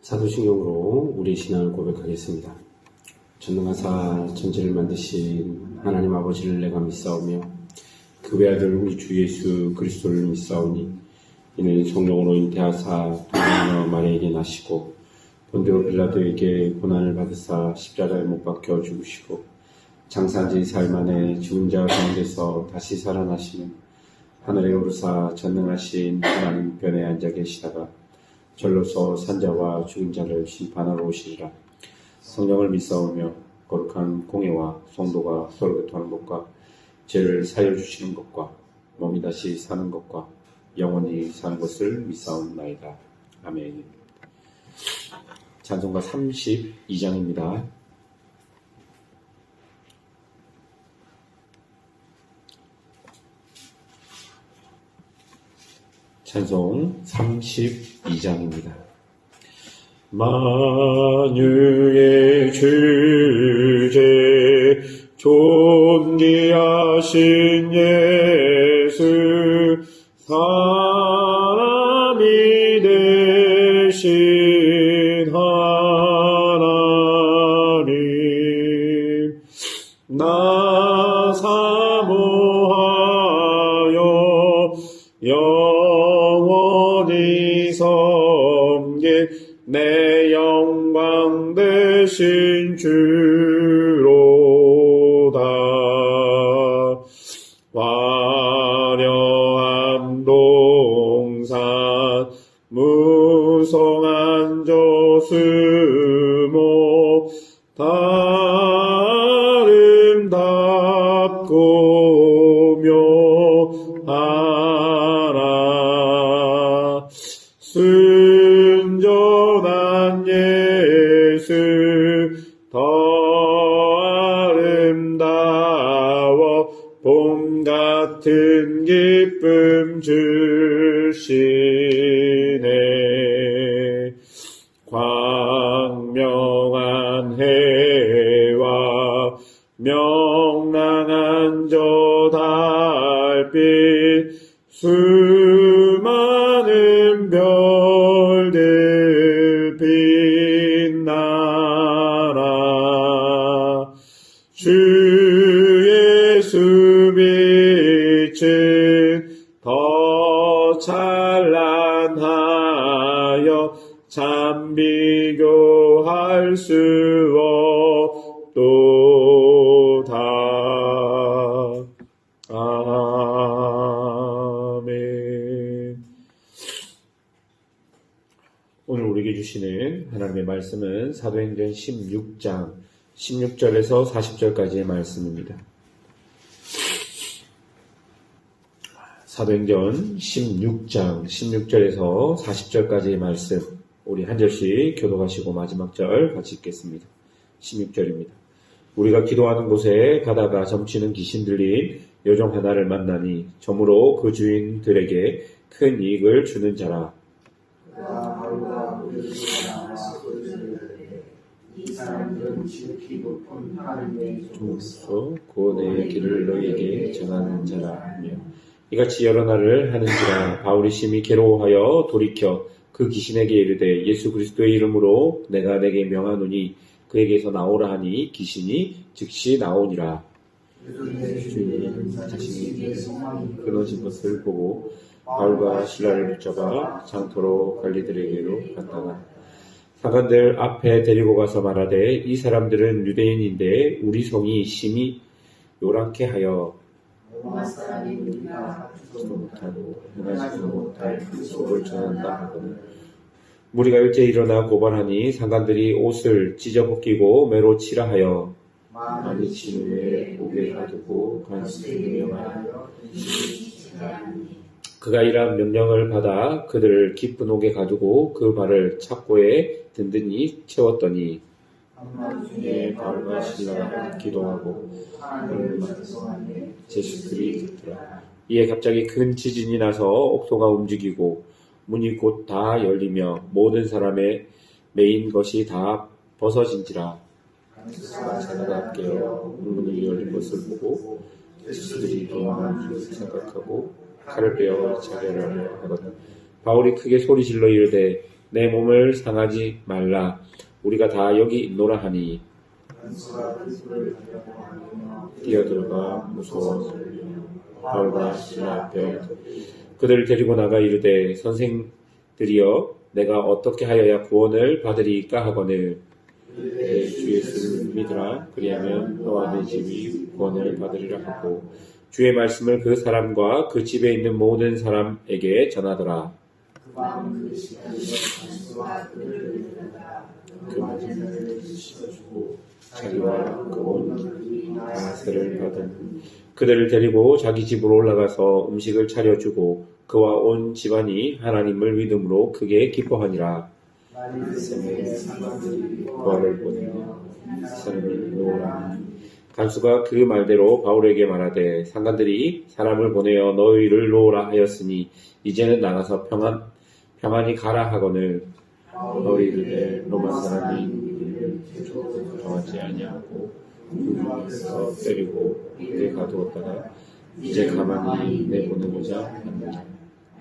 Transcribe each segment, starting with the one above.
사도신경으로 우리의 신앙을 고백하겠습니다. 전능하사 천지를 만드신 하나님 아버지를 내가 믿사오며 그 외아들 우리 주 예수 그리스도를 믿사오니 이는 성령으로 잉태하사 동정녀 마리아에게 나시고 본디오 빌라도에게 고난을 받으사 십자가에 못 박혀 죽으시고 장사한 지 사흘 만에 죽은 자 가운데서 다시 살아나시는 하늘에 오르사 전능하신 하나님 편에 앉아 계시다가 절로서 산자와 죽은 자를 심판하러 오시리라. 성령을 믿사오며 거룩한 공예와 성도가 서로 교통하는 것과 죄를 사여 주시는 것과 몸이 다시 사는 것과 영원히 사는 것을 믿사옵나이다. 아멘. 찬송가 32장입니다. 찬송 32장입니다. 만유의 주제 존귀하신 예수 사람이 되신 하나님 나 사모하여 영원히 섬긴 내 영광 되신 주로다. 화려한 동산 무성한 저수목 아름답고 묘하라. 순전한 예수 더 아름다워 봄 같은 기쁨 주시네. 광명한 해와 명랑한 저 달빛 수많은 별들 빛나라. 주 예수 빛은 더 찬란하여 참 비교할 수 없도다. 아멘. 오늘 우리에게 주시는 하나님의 말씀은 사도행전 16장 16절에서 40절까지의 말씀입니다. 사도행전 16장 16절에서 40절까지의 말씀, 우리 한 절씩 교독하시고 마지막 절 같이 읽겠습니다. 16절입니다. 우리가 기도하는 곳에 가다가 점치는 귀신 들린 요정 하나를 만나니 저무로 그 주인들에게 큰 이익을 주는 자라. 이 사람들은 지극히 높은 하나님의 종으로서 구원의 길을 너희에게 전하는 자라 하며 이같이 여러 날을 하는지라. 바울이 심히 괴로워하여 돌이켜 그 귀신에게 이르되 예수 그리스도의 이름으로 내가 내게 명하노니 그에게서 나오라 하니 귀신이 즉시 나오니라. 주인은 자신에게 끊어진 것을 보고 바울과 실라를 붙잡아 장터로 관리들에게로 갔다가 사관들 앞에 데리고 가서 말하되 이 사람들은 유대인인데 우리 성이 심히 요란케 하여 로마 사람이 우리가 듣지도 못하고 행하지도 못할 그 속을 전한다 하거늘 무리가 일제히 일어나 고발하니 상관들이 옷을 찢어 벗기고 매로 치라 하여 많이 친 후에 목에 가두고 간수에게 명하여 그가 이러한 명령을 받아 그들을 깊은 옥에 가두고 그 발을 착고에 든든히 채웠더니 한밤중에 바울과 실라가 기도하고 하나님을 찬송하니 제수들이 듣더라. 이에 갑자기 큰 지진이 나서 옥소가 움직이고 문이 곧 다 열리며 모든 사람의 메인 것이 다 벗어진지라. 간수가 자다가 깨어 문이 열린 것을 보고 제수들이 도망한 줄 생각하고 칼을 빼어 자결하려 하거든 바울이 크게 소리질러 이르되 내 몸을 상하지 말라. 우리가 다 여기 있노라 하니 뛰어들어가 무서워 바울과 신라 앞에 그들을 데리고 나가 이르되 선생들이여 내가 어떻게 하여야 구원을 받으리까 하거늘 내 주 예수를 믿으라. 그리하면 너와 내 집이 구원을 받으리라 하고 주의 말씀을 그 사람과 그 집에 있는 모든 사람에게 전하더라. 그 말씀을 씻어주고 자기와 그온 나세를 받은 그들을 데리고 자기 집으로 올라가서 음식을 차려주고 그와 온 집안이 하나님을 믿음으로 크게 기뻐하니라. 부활을 보내며 사람을 놓으라니 간수가 그 말대로 바울에게 말하되 상관들이 사람을 보내어 너희를 놓으라 하였으니 이제는 나가서 평안히 가라 하거늘 너희를 로마 사람이 우리를 정하지 아니하고 우리에서 때리고 우리에 가두었다가 이제 가만히 내보내고자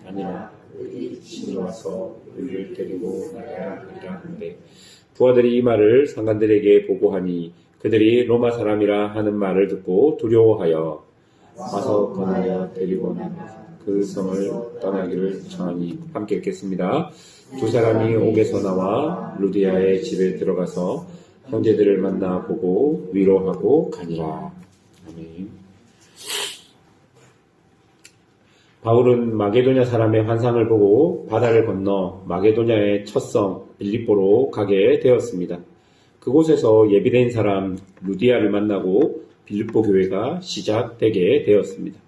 아니라 신이 와서 우리를 데리고 나가야 하리라 하는데 부하들이 이 말을 상관들에게 보고하니 그들이 로마 사람이라 하는 말을 듣고 두려워하여 와서 권하여 데리고 나가 그 성을 떠나기를 청하니 함께 읽겠습니다. 두 사람이 옥에서 나와 루디아의 집에 들어가서 형제들을 만나 보고 위로하고 가니라. 아멘. 바울은 마게도냐 사람의 환상을 보고 바다를 건너 마게도냐의 첫 성 빌립보로 가게 되었습니다. 그곳에서 예비된 사람 루디아를 만나고 빌립보 교회가 시작되게 되었습니다.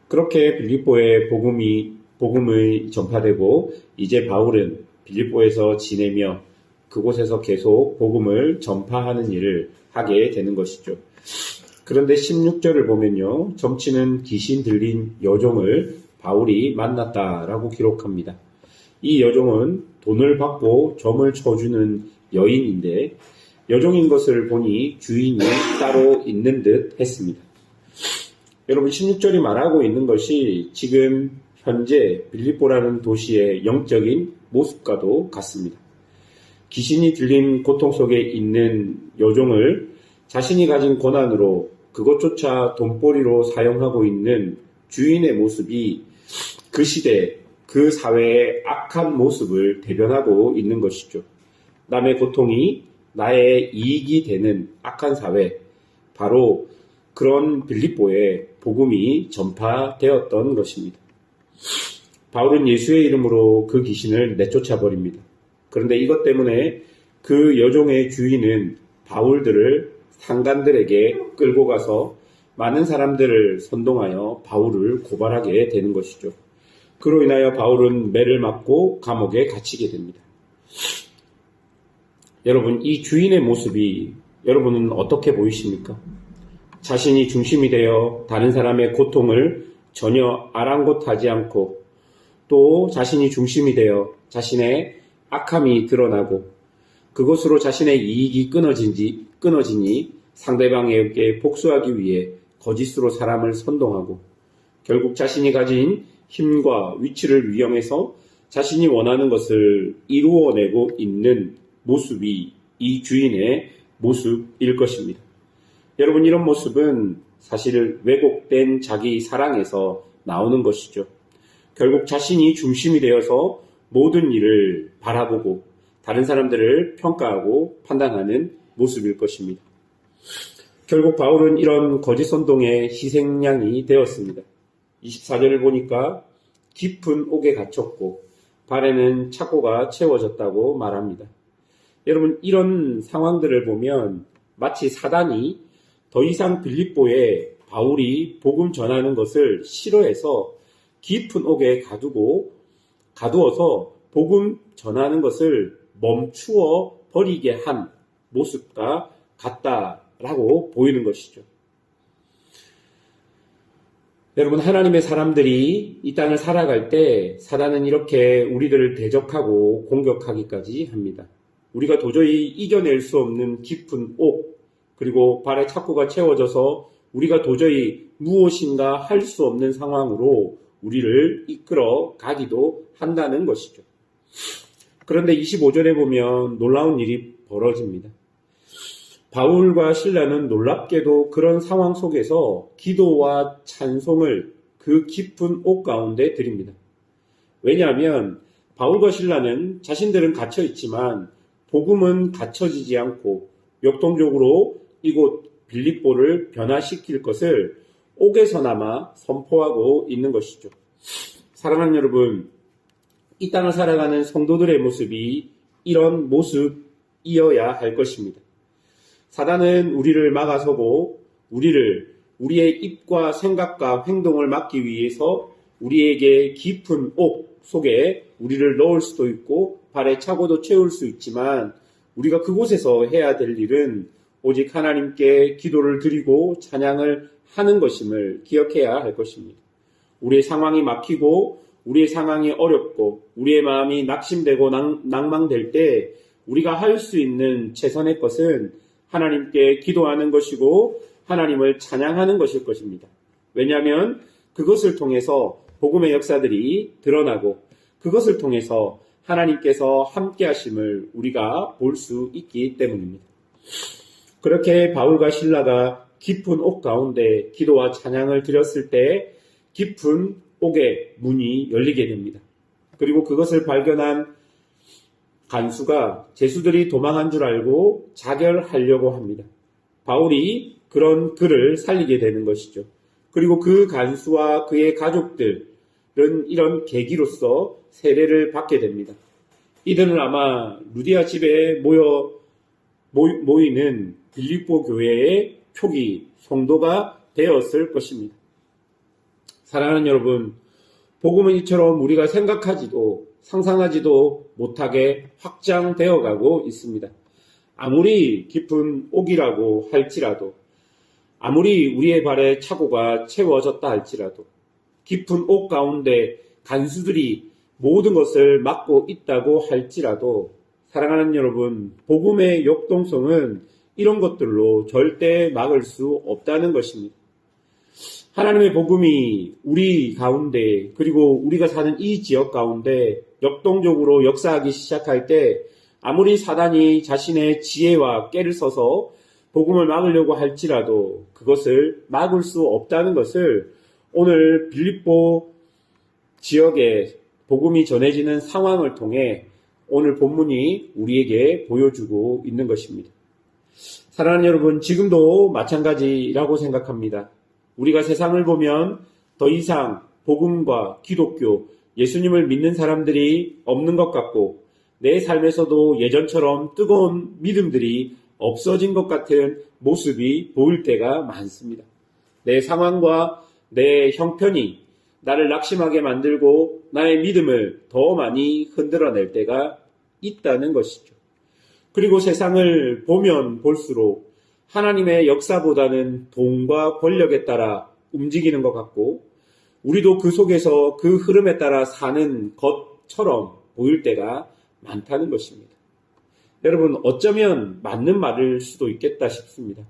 그렇게 빌립보에 복음이 전파되고 이제 바울은 빌립보에서 지내며 그곳에서 계속 복음을 전파하는 일을 하게 되는 것이죠. 그런데 16절을 보면요. 점치는 귀신 들린 여종을 바울이 만났다라고 기록합니다. 이 여종은 돈을 받고 점을 쳐주는 여인인데 여종인 것을 보니 주인이 따로 있는 듯 했습니다. 여러분 16절이 말하고 있는 것이 지금 현재 빌립보라는 도시의 영적인 모습과도 같습니다. 귀신이 들린 고통 속에 있는 여종을 자신이 가진 권한으로 그것조차 돈벌이로 사용하고 있는 주인의 모습이 그 시대, 그 사회의 악한 모습을 대변하고 있는 것이죠. 남의 고통이 나의 이익이 되는 악한 사회, 바로 그런 빌립보에 복음이 전파되었던 것입니다. 바울은 예수의 이름으로 그 귀신을 내쫓아 버립니다. 그런데 이것 때문에 그 여종의 주인은 바울들을 상관들에게 끌고 가서 많은 사람들을 선동하여 바울을 고발하게 되는 것이죠. 그로 인하여 바울은 매를 맞고 감옥에 갇히게 됩니다. 여러분, 이 주인의 모습이 여러분은 어떻게 보이십니까? 자신이 중심이 되어 다른 사람의 고통을 전혀 아랑곳하지 않고 또 자신이 중심이 되어 자신의 악함이 드러나고 그것으로 자신의 이익이 끊어지니 상대방에게 복수하기 위해 거짓으로 사람을 선동하고 결국 자신이 가진 힘과 위치를 이용해서 자신이 원하는 것을 이루어내고 있는 모습이 이 주인의 모습일 것입니다. 여러분, 이런 모습은 사실 왜곡된 자기 사랑에서 나오는 것이죠. 결국 자신이 중심이 되어서 모든 일을 바라보고 다른 사람들을 평가하고 판단하는 모습일 것입니다. 결국 바울은 이런 거짓 선동의 희생양이 되었습니다. 24절을 보니까 깊은 옥에 갇혔고 발에는 착고가 채워졌다고 말합니다. 여러분, 이런 상황들을 보면 마치 사단이 더 이상 빌립보에 바울이 복음 전하는 것을 싫어해서 깊은 옥에 가두어서 복음 전하는 것을 멈추어 버리게 한 모습과 같다라고 보이는 것이죠. 여러분, 하나님의 사람들이 이 땅을 살아갈 때 사단은 이렇게 우리들을 대적하고 공격하기까지 합니다. 우리가 도저히 이겨낼 수 없는 깊은 옥, 그리고 발에 착고가 채워져서 우리가 도저히 무엇인가 할 수 없는 상황으로 우리를 이끌어 가기도 한다는 것이죠. 그런데 25절에 보면 놀라운 일이 벌어집니다. 바울과 실라는 놀랍게도 그런 상황 속에서 기도와 찬송을 그 깊은 옥 가운데 드립니다. 왜냐하면 바울과 실라는 자신들은 갇혀 있지만 복음은 갇혀지지 않고 역동적으로 이곳 빌립보를 변화시킬 것을 옥에서나마 선포하고 있는 것이죠. 사랑하는 여러분, 이 땅을 살아가는 성도들의 모습이 이런 모습이어야 할 것입니다. 사단은 우리를 막아서고 우리의 입과 생각과 행동을 막기 위해서 우리에게 깊은 옥 속에 우리를 넣을 수도 있고 발에 차고도 채울 수 있지만 우리가 그곳에서 해야 될 일은 오직 하나님께 기도를 드리고 찬양을 하는 것임을 기억해야 할 것입니다. 우리의 상황이 막히고 우리의 상황이 어렵고 우리의 마음이 낙심되고 낭망될 때 우리가 할 수 있는 최선의 것은 하나님께 기도하는 것이고 하나님을 찬양하는 것일 것입니다. 왜냐하면 그것을 통해서 복음의 역사들이 드러나고 그것을 통해서 하나님께서 함께 하심을 우리가 볼 수 있기 때문입니다. 그렇게 바울과 실라가 깊은 옥 가운데 기도와 찬양을 드렸을 때 깊은 옥의 문이 열리게 됩니다. 그리고 그것을 발견한 간수가 제수들이 도망한 줄 알고 자결하려고 합니다. 바울이 그런 그를 살리게 되는 것이죠. 그리고 그 간수와 그의 가족들은 이런 계기로서 세례를 받게 됩니다. 이들은 아마 루디아 집에 모이는 빌립보 교회의 초기 성도가 되었을 것입니다. 사랑하는 여러분, 복음은 이처럼 우리가 생각하지도 상상하지도 못하게 확장되어 가고 있습니다. 아무리 깊은 옥이라고 할지라도, 아무리 우리의 발에 차고가 채워졌다 할지라도, 깊은 옥 가운데 간수들이 모든 것을 막고 있다고 할지라도, 사랑하는 여러분, 복음의 역동성은 이런 것들로 절대 막을 수 없다는 것입니다. 하나님의 복음이 우리 가운데, 그리고 우리가 사는 이 지역 가운데 역동적으로 역사하기 시작할 때 아무리 사단이 자신의 지혜와 깨를 써서 복음을 막으려고 할지라도 그것을 막을 수 없다는 것을 오늘 빌립보 지역에 복음이 전해지는 상황을 통해 오늘 본문이 우리에게 보여주고 있는 것입니다. 사랑하는 여러분, 지금도 마찬가지라고 생각합니다. 우리가 세상을 보면 더 이상 복음과 기독교, 예수님을 믿는 사람들이 없는 것 같고 내 삶에서도 예전처럼 뜨거운 믿음들이 없어진 것 같은 모습이 보일 때가 많습니다. 내 상황과 내 형편이 나를 낙심하게 만들고 나의 믿음을 더 많이 흔들어낼 때가 있다는 것이죠. 그리고 세상을 보면 볼수록 하나님의 역사보다는 돈과 권력에 따라 움직이는 것 같고 우리도 그 속에서 그 흐름에 따라 사는 것처럼 보일 때가 많다는 것입니다. 여러분, 어쩌면 맞는 말일 수도 있겠다 싶습니다.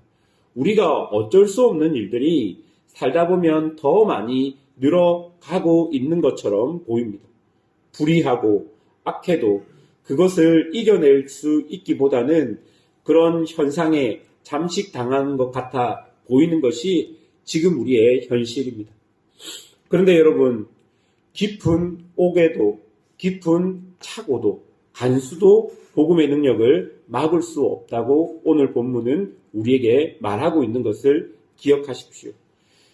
우리가 어쩔 수 없는 일들이 살다 보면 더 많이 늘어가고 있는 것처럼 보입니다. 불의하고 악해도 그것을 이겨낼 수 있기보다는 그런 현상에 잠식당하는 것 같아 보이는 것이 지금 우리의 현실입니다. 그런데 여러분, 깊은 옥에도 깊은 차고도 간수도 복음의 능력을 막을 수 없다고 오늘 본문은 우리에게 말하고 있는 것을 기억하십시오.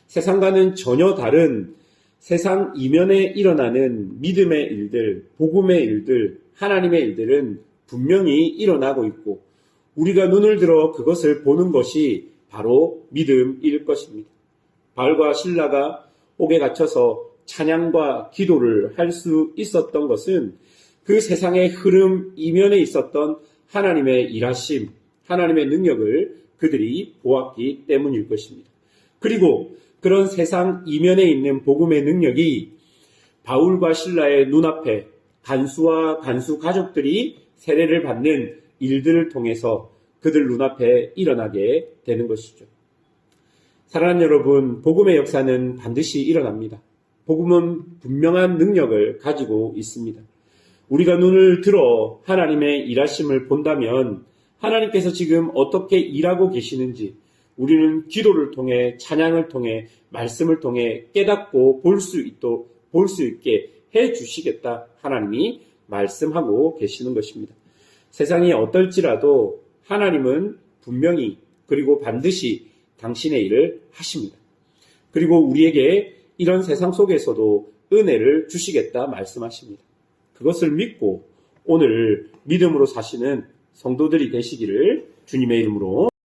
세상과는 전혀 다른 세상 이면에 일어나는 믿음의 일들, 복음의 일들, 하나님의 일들은 분명히 일어나고 있고 우리가 눈을 들어 그것을 보는 것이 바로 믿음일 것입니다. 바울과 실라가 옥에 갇혀서 찬양과 기도를 할 수 있었던 것은 그 세상의 흐름 이면에 있었던 하나님의 일하심, 하나님의 능력을 그들이 보았기 때문일 것입니다. 그리고 그런 세상 이면에 있는 복음의 능력이 바울과 실라의 눈앞에 간수와 간수 가족들이 세례를 받는 일들을 통해서 그들 눈앞에 일어나게 되는 것이죠. 사랑하는 여러분, 복음의 역사는 반드시 일어납니다. 복음은 분명한 능력을 가지고 있습니다. 우리가 눈을 들어 하나님의 일하심을 본다면 하나님께서 지금 어떻게 일하고 계시는지 우리는 기도를 통해 찬양을 통해 말씀을 통해 깨닫고 볼 수 있게 해 주시겠다 하나님이 말씀하고 계시는 것입니다. 세상이 어떨지라도 하나님은 분명히 그리고 반드시 당신의 일을 하십니다. 그리고 우리에게 이런 세상 속에서도 은혜를 주시겠다 말씀하십니다. 그것을 믿고 오늘 믿음으로 사시는 성도들이 되시기를 주님의 이름으로